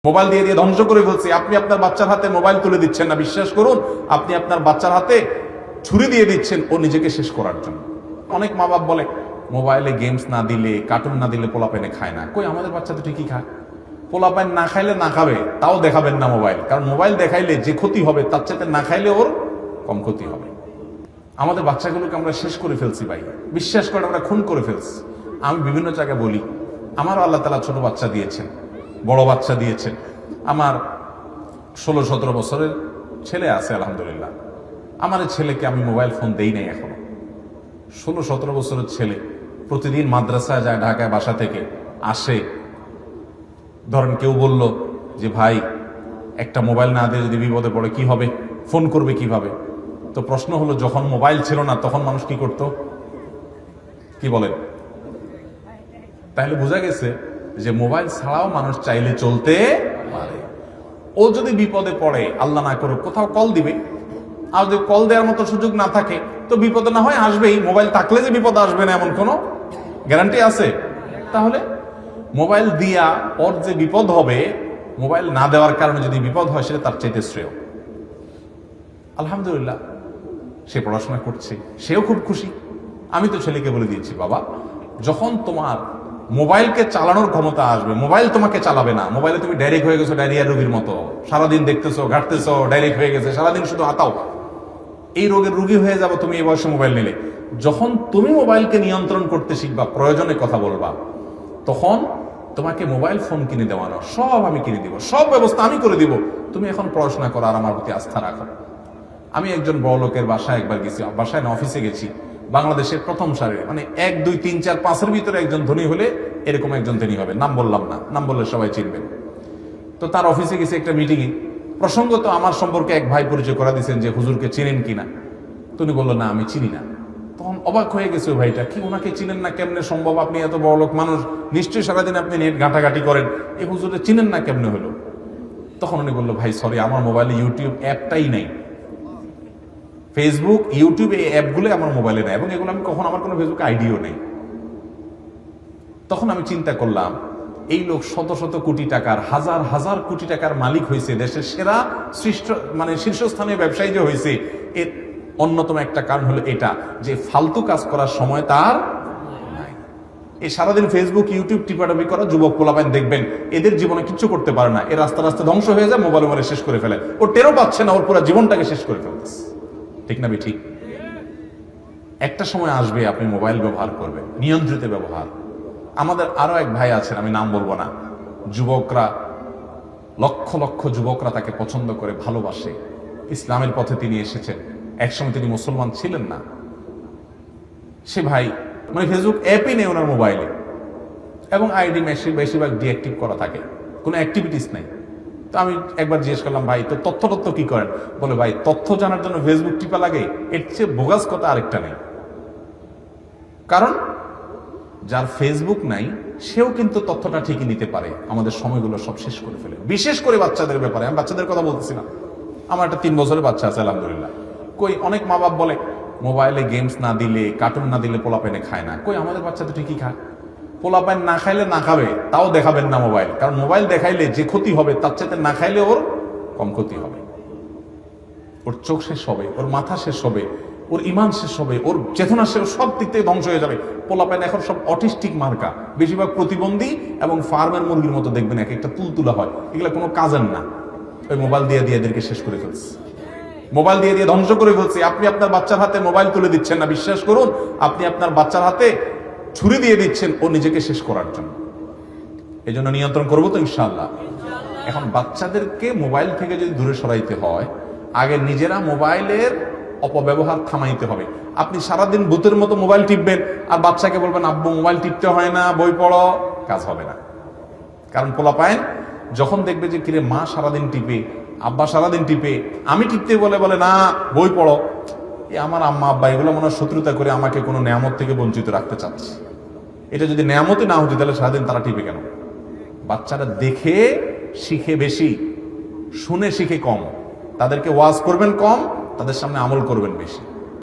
Mobile দিয়ে দিয়ে ধ্বংস করে ফেলছি। আপনি আপনার বাচ্চার হাতে মোবাইল তুলে দিচ্ছেন না, বিশ্বাস করুন আপনি আপনার বাচ্চার হাতে ছুরি দিয়ে দিচ্ছেন ও নিজেকে শেষ করার জন্য। অনেক মা বাপ বলে মোবাইলে গেমস না দিলে, কার্টুন না দিলে পোলাপাইনে খায় না। কই, আমাদের বাচ্চা তো ঠিকই খায়। পোলাপাইন না খাইলে না খাবে, তাও দেখাবেন না মোবাইল, কারণ মোবাইল দেখাইলে যে ক্ষতি হবে তার চাইতে না খাইলে ওর কম ক্ষতি হবে। আমাদের বাচ্চাগুলোকে আমরা শেষ করে ফেলছি ভাই, বিশ্বাস করে আমরা খুন করে ফেলছি। আমি বিভিন্ন জায়গায় বলি, আমারও আল্লাহ তাআলা ছোট বাচ্চা দিয়েছেন, বড় বাচ্চা দিয়েছেন। আমার 16-17 বছরের ছেলে আছে আলহামদুলিল্লাহ। আমার এই ছেলেকে আমি মোবাইল ফোন দেই নাই এখনো। 16-17 বছরের ছেলে প্রতিদিন মাদ্রাসায় যায়, ঢাকায় বাসা থেকে আসে। ধরেন কেউ বলল যে ভাই একটা মোবাইল না দিয়ে যদি বিপদে পড়ে কি হবে, ফোন করবে কিভাবে? তো প্রশ্ন হলো, যখন মোবাইল ছিল না তখন মানুষ কি করত? কি বলেন? তাহলে বোঝা গেছে যে মোবাইল ছাড়াও মানুষ চাইলে চলতে পারে। ও যদি বিপদে পড়ে, আল্লাহ না করুক, কোথাও কল দিবে। আর যদি কল দেওয়ার মতো সুযোগ না থাকে তো বিপদে না হয় আসবেই। মোবাইল থাকলে যে বিপদ আসবে না এমন কোনো গ্যারান্টি আছে? তাহলে মোবাইল দিয়া ওর যে বিপদ হবে, মোবাইল না দেওয়ার কারণে যদি বিপদ হয় সেটা তার চাইতে শ্রেয়। আলহামদুলিল্লাহ সে পড়াশোনা করছে, সেও খুব খুশি। আমি তো ছেলেকে বলে দিয়েছি, বাবা যখন তোমার মোবাইলকে চালানোর ক্ষমতা আসবে, মোবাইল তোমাকে চালাবে না। মোবাইলে তুমি ডাইরেক্ট হয়ে গেছো ডায়রিয়া রোগীর মতো, সারাদিন দেখতেছো, ঘাটতেছো, ডাইরেক্ট হয়ে গেছে, সারাদিন শুধু আতাও। এই রোগের রোগী হয়ে যাবো তুমি এই বয়সে মোবাইল নিলে। যখন তুমি মোবাইলকে নিয়ন্ত্রণ করতে শিখবা, প্রয়োজনে কথা বলবা, তখন তোমাকে মোবাইল ফোন কিনে দেওয়ানো সব আমি কিনে দিব, সব ব্যবস্থা আমি করে দিব। তুমি এখন পড়াশোনা করো আর আমার প্রতি আস্থা রাখো। আমি একজন বড় লোকের বাসায় একবার গেছি, বাসায় না অফিসে গেছি। বাংলাদেশের প্রথম সারির, মানে 1, 2, 3, 4, 5-এর ভিতরে একজন ধনী হলে এরকম একজন ধনী হবে। নাম বললাম না, নাম বললে সবাই চিনবেন। তো তার অফিসে গেছি একটা মিটিংয়ে। প্রসঙ্গত আমার সম্পর্কে এক ভাই পরিচয় করা দিয়েছেন যে হুজুরকে চিনেন কিনা। তিনি বললো না আমি চিনি না। তখন অবাক হয়ে গেছে ওই ভাইটা, কি ওনাকে চিনেন না কেমনে সম্ভব? আপনি এত বড় লোক মানুষ, নিশ্চয়ই সারাদিন আপনি নেট ঘাটাঘাটি করেন, এই হুজুরে চিনেন না কেমনে হলো? তখন উনি বললো, ভাই সরি, আমার মোবাইলে ইউটিউব অ্যাপটাই নেই। ফেসবুক, ইউটিউব এই অ্যাপগুলো আমার মোবাইলে নেই, এবং এগুলো আমি কখন, আমার কোনো ফেসবুক আইডিও নেই। তখন আমি চিন্তা করলাম, এই লোক শত শত কোটি টাকার, হাজার হাজার কোটি টাকার মালিক হয়েছে, দেশের সেরা শীর্ষস্থানীয় ব্যবসায়ী যে হয়েছে, এর অন্যতম একটা কারণ হলো এটা যে ফালতু কাজ করার সময় তার নাই। এই সারাদিন ফেসবুক, ইউটিউব টিপাটাপি করা যুবক পোলাপাইন দেখবেন, এদের জীবনে কিচ্ছু করতে পারে না। এর রাস্তা রাস্তা ধ্বংস হয়ে যায়, মোবাইল শেষ করে ফেলে। ও টেরও পাচ্ছে না, ওর পুরো জীবনটাকে শেষ করে ফেলতেছে। ঠিক না ঠিক? একটা সময় আসবে আপনি মোবাইল ব্যবহার করবেন, নিয়ন্ত্রিত ব্যবহার। আমাদের আরো এক ভাই আছেন, আমি নাম বলবো না, যুবকরা, লক্ষ লক্ষ যুবকরা তাকে পছন্দ করে, ভালোবাসে। ইসলামের পথে তিনি এসেছেন, একসময় তিনি মুসলমান ছিলেন না। সে ভাই মানে ফেসবুক অ্যাপই নেই ওনার মোবাইলে, এবং আইডি বেশিরভাগ ডিঅ্যাক্টিভ করা থাকে, কোনো অ্যাক্টিভিটিস নেই। তো আমি একবার জিজ্ঞেস করলাম, ভাই তো তথ্য কি করেন? বলে, ভাই তথ্য জানার জন্য ফেসবুক টিপা লাগে, এর চেয়ে বোগাস কথা আরেকটা নেই। কারণ যার ফেসবুক নাই সেও কিন্তু তথ্যটা ঠিকই নিতে পারে। আমাদের সময়গুলো সব শেষ করে ফেলে, বিশেষ করে বাচ্চাদের ব্যাপারে। আমি বাচ্চাদের কথা বলতেছি না, আমার একটা 3 বছরের বাচ্চা আছে আলহামদুলিল্লাহ। কই, অনেক মা বাপ বলে মোবাইলে গেমস না দিলে, কার্টুন না দিলে পোলাপাইনে খায় না। কই, আমাদের বাচ্চা তো ঠিকই খায়। পোলাপাইন না খাইলে না খাবে, তাও দেখাবেন না মোবাইল, কারণ মোবাইল দেখাইলে যে ক্ষতি হবে তার চাইতে না খাইলে ওর কম ক্ষতি হবে। ওর চোখ শেষ হবে, ওর মাথা শেষ হবে, ওর ইমান শেষ হবে, ওর চেতনা শেষ, সব দিক থেকে ধ্বংস হয়ে যাবে। পোলাপাইন এখন সব অটিস্টিক মার্কা, বেশিরভাগ প্রতিবন্ধী, এবং ফার্মের মুরগির মতো দেখবেন এক একটা তুলতুলা হয়। এগুলো কোনো কাজের না, ওই মোবাইল দিয়ে দিয়ে এদেরকে শেষ করে ফেলছে, মোবাইল দিয়ে দিয়ে ধ্বংস করে ফেলছে। আপনি আপনার বাচ্চার হাতে মোবাইল তুলে দিচ্ছেন না, বিশ্বাস করুন আপনি আপনার বাচ্চার হাতে ছুরি দিয়ে দিচ্ছেন ও নিজেকে শেষ করার জন্য। এই জন্য নিয়ন্ত্রণ করবো তো ইনশাআল্লাহ। এখন বাচ্চাদেরকে মোবাইল থেকে যদি দূরে সরাইতে হয়, আগে নিজেরা মোবাইলের অপব্যবহার থামাইতে হবে। আপনি সারাদিন ভূতের মতো মোবাইল টিপবেন আর বাচ্চাকে বলবেন আব্বু মোবাইল টিপতে হয় না, বই পড়ো, কাজ হবে না। কারণ পোলাপাইন যখন দেখবে যে কিরে মা সারাদিন টিপে, আব্বা সারাদিন টিপে, আমি টিপতে বলে না বই পড়ো, আমার আম্মা আব্বা এগুলো মনে হয় শত্রুতা করে আমাকে কোনো নেয়ামত থেকে বঞ্চিত রাখতে চাচ্ছে। এটা যদি নেয়ামতই না হতো তাহলে সারাদিন তারা টিপে কেন? বাচ্চারা দেখে শিখে বেশি, শুনে শিখে কম। তাদেরকে ওয়াজ করবেন কম, তাদের সামনে আমল করবেন বেশি।